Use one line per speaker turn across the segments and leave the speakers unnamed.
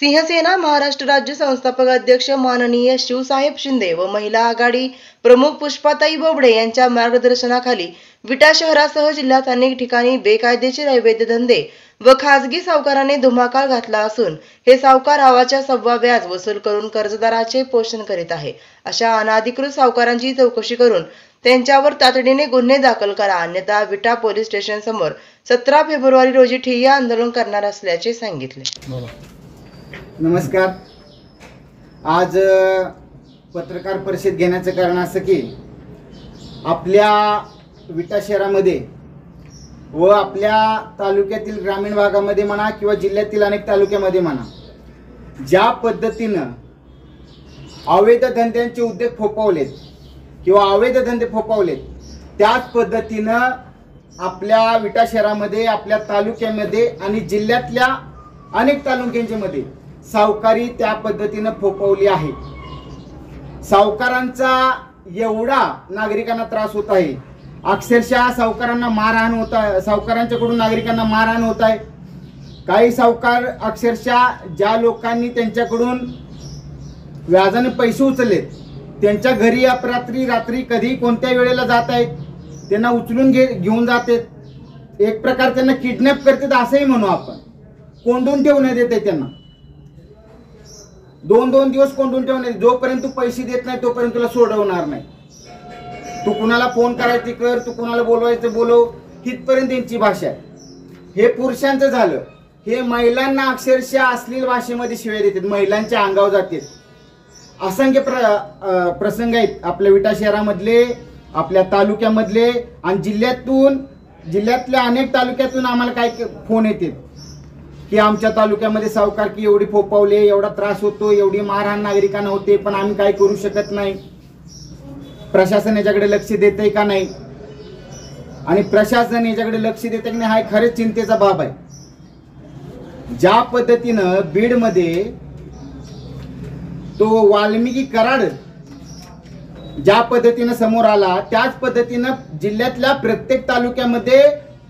सिंहसेना महाराष्ट्र राज्य संस्थापक अध्यक्ष माननीय शिवसाहेब शिंदे व महिला आघाडी प्रमुख पुष्पाताई बोबडे यांच्या मार्गदर्शनाखाली विटा शहरासह जिल्ह्यात अनेक ठिकाणी बेकायदेशीर अवैध धंदे व खासगी सावकारांनी धुमाकाळ घातला असून हे सावकार हवाच्या सव्वा व्याज वसूल करून कर्जदाराचे पोषण करीत आहे। अशा अनधिकृत सावकारांची चौकशी करून त्यांच्यावर तातडीने गुन्हे दाखल करा, अन्यथा विटा पोलीस स्टेशन समोर 17 फेब्रुवारी रोजी ठिय्या आंदोलन करणार असल्याचे सांगितले।
नमस्कार। आज पत्रकार परिषद घेण्याचं कारण असं की आपल्या विटा शहरामध्ये व आपल्या तालुक्यातील ग्रामीण भागामध्ये म्हणा किंवा जिल्ह्यातील अनेक तालुक्यामध्ये म्हणा, ज्या पद्धतीनं अवैध धंद्यांचे उद्योग फोफावलेत किंवा अवैध धंदे फोफावलेत, त्याच पद्धतीनं आपल्या विटा शहरामध्ये, आपल्या तालुक्यामध्ये आणि जिल्ह्यातल्या अनेक तालुक्यांच्या मध्ये सावकारी त्या पद्धतीनं फोफावली आहे। सावकारांचा एवढा नागरिकांना त्रास होत आहे, अक्षरशः सावकारांना मारहाण होत आहे, सावकारांच्याकडून नागरिकांना मारहाण होत आहे। काही सावकार अक्षरशः ज्या लोकांनी त्यांच्याकडून व्याजाने पैसे उचललेत त्यांच्या घरी अपरात्री रात्री कधी कोणत्या वेळेला जात आहेत, त्यांना उचलून घेऊन जातात, एक प्रकार त्यांना किडनॅप करतात असंही म्हणू आपण, कोंडून ठेवण्यात येते त्यांना, 2-2 दिवस कोंडून ठेवण्यात, जोपर्यंत तू पैसे देत नाही तोपर्यंत तुला सोडवणार नाही, तू कुणाला फोन करायची कर, तू कुणाला बोलवायचं बोलव, हितपर्यंत त्यांची भाषा आहे। हे पुरुषांचं झालं, हे महिलांना अक्षरशः अश्लील भाषेमध्ये शिव्या देतात, महिलांच्या अंगावर जातात। असंख्य प्रसंग आहेत आपल्या विटा शहरामधले, आपल्या तालुक्यामधले आणि जिल्ह्यातल्या अनेक तालुक्यातून आम्हाला काय फोन येतात की आमच्या तालुक्यामध्ये सावकारकी एवढी फोफावले, एवढा त्रास होतो, एवढी मारहाण नागरिकांना होते, पण आम्ही काय करू शकत नाही, प्रशासन याच्याकडे लक्ष देतंय का नाही, आणि प्रशासन याच्याकडे लक्ष देतंय की नाही हा खरंच चिंतेचा बाब आहे। ज्या पद्धतीनं बीडमध्ये तो वाल्मिकी कराड ज्या पद्धतीनं समोर आला, त्याच पद्धतीनं जिल्ह्यातल्या प्रत्येक तालुक्यामध्ये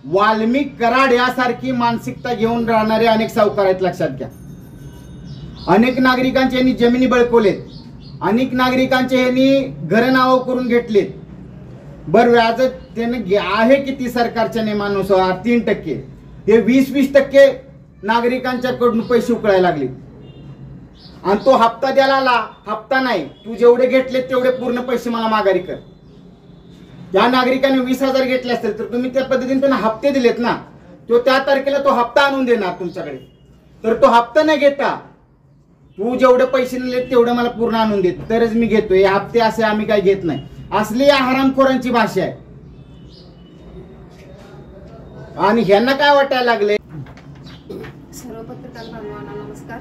वाल्मिक कराड यासारखी मानसिकता घेऊन राहणारे अनेक सावकार आहेत, लक्षात घ्या। अनेक नागरिकांचे यांनी जमिनी बळकवलेत, अनेक नागरिकांचे यांनी घर नाव करून घेतलेत, बर व्याज त्याने आहे किती सरकारच्या नियमानुसार 3%, हे 20% नागरिकांच्याकडून पैसे उकळायला लागले, आणि तो हप्ता द्यायला आला, हप्ता नाही, तू जेवढे घेतले तेवढे पूर्ण पैसे मला माघारी कर। या नागरिकांनी 20,000 घेतले असतील तर तुम्ही त्या पद्धतीने त्यांना हप्ते दिलेत ना, तो त्या तारखेला तो हप्ता आणून देणार तुमच्याकडे, तर तो हप्ता नाही घेता तू जेवढे पैसे दिले तेवढे मला पूर्ण आणून देत तरच मी घेतो, हे हप्ते असे आम्ही काही घेत नाही, असली या हरामखोरांची भाषा आहे। आणि ह्यांना काय वाटायला लागले,
सर्व पत्रकार बांधवांना नमस्कार,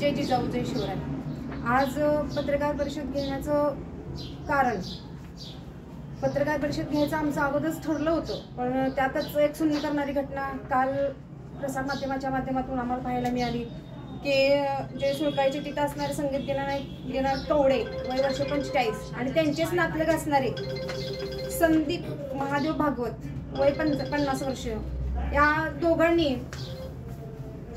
जय जिजाऊ जय शिवराय। आज पत्रकार परिषद घेण्याचं कारण, पत्रकार परिषद घ्यायचं आमचं अगोदरच ठरलं होतं, पण त्यातच एक सुन्नी करणारी घटना काल प्रसार माध्यमाच्या माध्यमातून आम्हाला पाहायला मिळाली की जे सुळकाईचे तिथं असणारे संगीत घेणार कवडे वय वर्ष 45 आणि त्यांचेच नातलग असणारे संदीप महादेव भागवत वय 50 वर्ष, या दोघांनी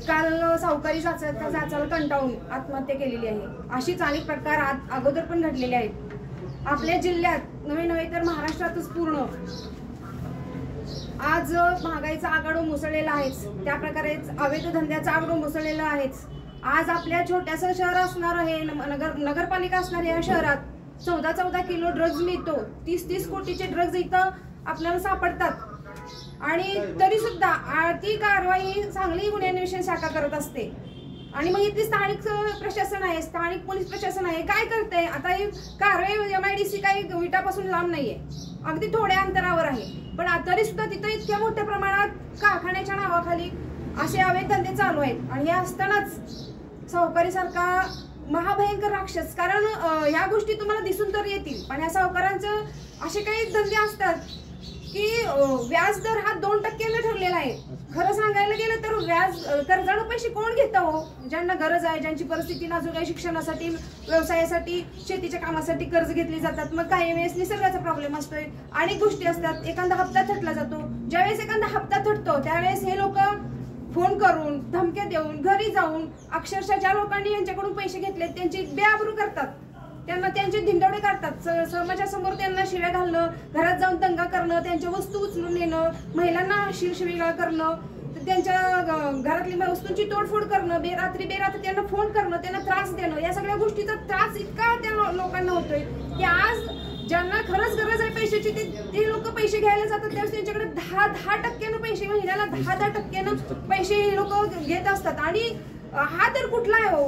काल सावकारी जाचाला कंटाळून आत्महत्या केलेली आहे। अशीच अनेक प्रकार अगोदर पण घडलेले आहेत आपल्या जिल्ह्यात, नवे तर महाराष्ट्रातच पूर्ण। आज महागाईचा आघाडो मुसळलेला आहेच, त्या प्रकारे अवैध धंद्याचा आघाडो मुसळलेला आहेच। आज आपल्या छोट्यासं शहर असणार हे नगरपालिका असणार या शहरात 14 किलो ड्रग्ज मिळतो, 30 कोटीचे ड्रग्ज इथं आपल्याला सापडतात, आणि तरी सुद्धा ती कारवाई सांगली गुन्हे अन्वेषण शाखा करत असते। आणि मग इथली स्थानिक प्रशासन आहे, स्थानिक पोलीस प्रशासन आहे, काय करते आता ही कारवाई MIDC काही विटापासून लांब नाहीये, अगदी थोड्या अंतरावर आहे, पण तरी सुद्धा तिथं इतक्या मोठ्या प्रमाणात कारखान्याच्या नावाखाली असे अवैध धंदे चालू आहेत। आणि हे असतानाच सावकारी सारखा महाभयंकर राक्षस, कारण ह्या गोष्टी तुम्हाला दिसून तर येतील, पण या सावकारांचं असे काही धंदे असतात की व्याज दर हा 2% ठरलेला आहे। खरं सांगायला गेलं तर व्याज कर्जानं पैसे कोण घेतं हो, ज्यांना गरज आहे, ज्यांची परिस्थिती नाजूक आहे, शिक्षणासाठी, व्यवसायासाठी, शेतीच्या कामासाठी कर्ज घेतली जातात। मग काही वेळेस निसर्गाचा प्रॉब्लेम असतोय, अनेक गोष्टी असतात, एखादा हप्ता थटला जातो, ज्यावेळेस एखादा हप्ता थटतो त्यावेळेस हे लोक फोन करून धमक्या देऊन घरी जाऊन अक्षरशः ज्या लोकांनी यांच्याकडून पैसे घेतले त्यांची बेआबरू करतात, त्यांना त्यांचे धिंडवडे करतात, समाजासमोर त्यांना शिव्या घालणं, घरात जाऊन दंगा करणं, त्यांच्या वस्तू उचलून नेणं, महिलांना शिवीगाळ करणं, त्यांच्या घरातली वस्तूंची तोडफोड करणं, बेरात्री त्यांना फोन करणं, त्यांना त्रास देणं, या सगळ्या गोष्टीचा त्रास इतका त्या लोकांना होतोय की आज ज्यांना खरंच गरज आहे पैशाची ते लोक पैसे घ्यायला जातात त्यावेळेस त्यांच्याकडे 10% पैसे, महिन्याला 10% पैसे हे लोक घेत असतात. आणि हा दर कुठला आहे हो,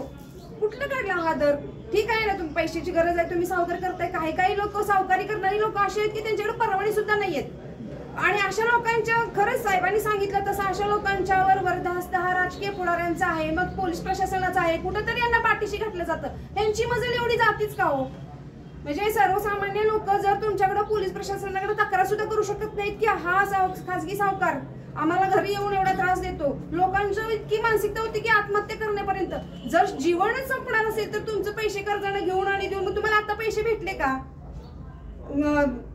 कुठला काढला हा दर? ठीक आहे ना, तुम्ही पैशाची गरज आहे, तुम्ही सावकार करताय. काही लोक सावकारी करणारी लोक असे आहेत की त्यांच्याकडे परवाने सुद्धा नाहीयेत. आणि अशा लोकांच्या, खरंच साहेबांनी सांगितलं तसं, अशा लोकांच्यावर वरदहस्त हा राजकीय पुढाऱ्यांचा आहे, मग पोलीस प्रशासनाचा आहे, कुठंतरी यांना पाठीशी घातलं जातं. यांची मजल एवढी जातीच का हो? म्हणजे सर्वसामान्य लोक जर तुमच्याकडे पोलीस प्रशासनाकडे तक्रार सुद्धा करू शकत नाहीत की हा खासगी सावकार आम्हाला घरी येऊन एवढा त्रास देतो. लोकांची इतकी मानसिकता होती की आत्महत्या करण्यापर्यंत. जर जीवनच संपणार असेल तर तुमचे पैसे कर्जाने घेऊन आणि देऊन, मग तुम्हाला आता पैसे भेटले का?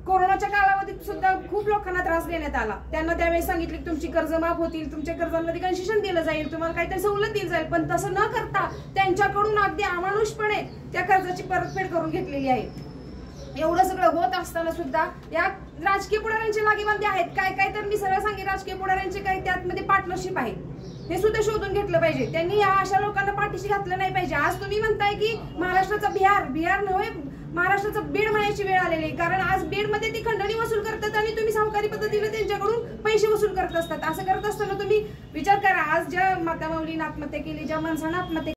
कोरोनाच्या कालावधीत सुद्धा खूप लोकांना त्रास देण्यात आला. त्यांना त्यावेळेस सांगितले की तुमची कर्ज माफ होतील, तुमच्या कर्जांमध्ये कन्सेशन दिलं जाईल, तुम्हाला काहीतरी सवलत दिली जाईल, पण तसं न करता त्यांच्याकडून अगदी अमानुषपणे त्या कर्जाची परतफेड करून घेतलेली आहे. एवढं सगळं होत असताना सुद्धा या राजकीय पुढाऱ्यांचे लागेबांधे आहेत. काय तर मी सरळ सांगेन, राजकीय पुढाऱ्यांचे काही त्यामध्ये पार्टनरशिप आहे, हे सुद्धा शोधून घेतलं पाहिजे. त्यांनी या अशा लोकांना पाठीशी घातलं नाही पाहिजे. आज तुम्ही म्हणताय की महाराष्ट्राचा बिहार नव्हे, महाराष्ट्राचं बीड म्हणायची वेळ आलेली आहे. कारण आज बीडमध्ये ती खंडणी वसूल करतात आणि तुम्ही सावकारी पद्धतीने त्यांच्याकडून पैसे वसूल करत असतात. असं करत असताना तुम्ही विचार करा, आज ज्या माता माऊलीने आत्महत्या केली, ज्या माणसानं आत्महत्या